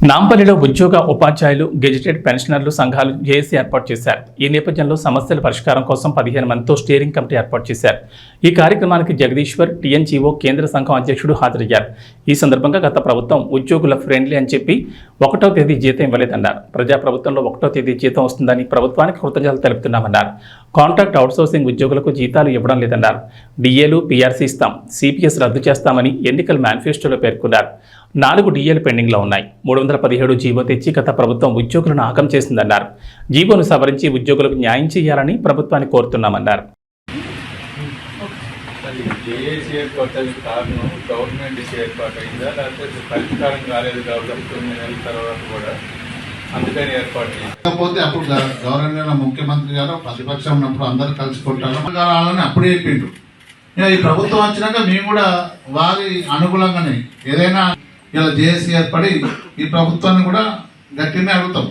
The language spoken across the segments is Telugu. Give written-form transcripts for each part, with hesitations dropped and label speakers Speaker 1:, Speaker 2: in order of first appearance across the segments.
Speaker 1: నాంపల్లిలో ఉద్యోగ ఉపాధ్యాయులు గెజిటెడ్ పెన్షనర్లు సంఘాలు జేఏసీ ఏర్పాటు చేశారు. ఈ నేపథ్యంలో సమస్యల పరిష్కారం కోసం 15 మందితో స్టీరింగ్ కమిటీ ఏర్పాటు చేశారు. ఈ కార్యక్రమానికి జగదీశ్వర్ టీఎన్జీఓ కేంద్ర సంఘం అధ్యక్షుడు హాజరయ్యారు. ఈ సందర్భంగా గత ప్రభుత్వం ఉద్యోగుల ఫ్రెండ్లీ అని చెప్పి 1వ తేదీ జీతం ఇవ్వలేదన్నారు. ప్రజాప్రభుత్వంలో 1వ తేదీ జీతం వస్తుందని ప్రభుత్వానికి కృతజ్ఞతలు తెలుపుతున్నామన్నారు. కాంట్రాక్ట్ అవుట్సోర్సింగ్ ఉద్యోగులకు జీతాలు ఇవ్వడం లేదన్నారు. డిఏలు పీఆర్సీ ఇస్తాం, సిపిఎస్ రద్దు చేస్తామని ఎన్నికల మేనిఫెస్టోలో పేర్కొన్నారు. 4 డిఏలు పెండింగ్లో ఉన్నాయి. 317 జీవో తెచ్చి గత ప్రభుత్వం ఉద్యోగులను ఆగం చేసిందన్నారు. జీవోను సవరించి ఉద్యోగులకు న్యాయం చేయాలని ప్రభుత్వాన్ని కోరుతున్నామన్నారు.
Speaker 2: కాకపోతే అప్పుడు గవర్నర్ ముఖ్యమంత్రి గారు ప్రతిపక్షం ఉన్నప్పుడు అందరూ కలుసుకుంటారు అప్పుడే చెప్పిండ్రు. ఈ ప్రభుత్వం వచ్చినాక మేము కూడా వారి అనుకూలంగానే ఏదైనా ఇలా జేఏసీ ఏర్పడి ఈ ప్రభుత్వాన్ని కూడా గట్టినే అడుగుతాం.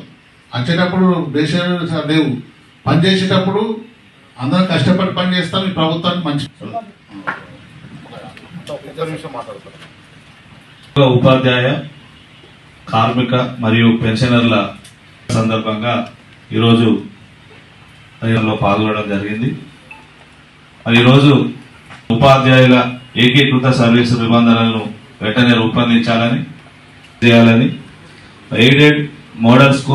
Speaker 2: వచ్చేటప్పుడు దేశాలు లేవు, పనిచేసేటప్పుడు అందరం కష్టపడి పని చేస్తాం. ఈ ప్రభుత్వాన్ని మంచి
Speaker 3: ఉపాధ్యాయ కార్మిక మరియు పెన్షనర్ల సందర్భంగా ఈరోజు పాల్గొనడం జరిగింది. మరి ఈరోజు ఉపాధ్యాయుల ఏకీకృత సర్వీసు నిబంధనలను వెంటనే రూపొందించాలని చేయాలని ఎయిడెడ్ మోడల్ స్కూల్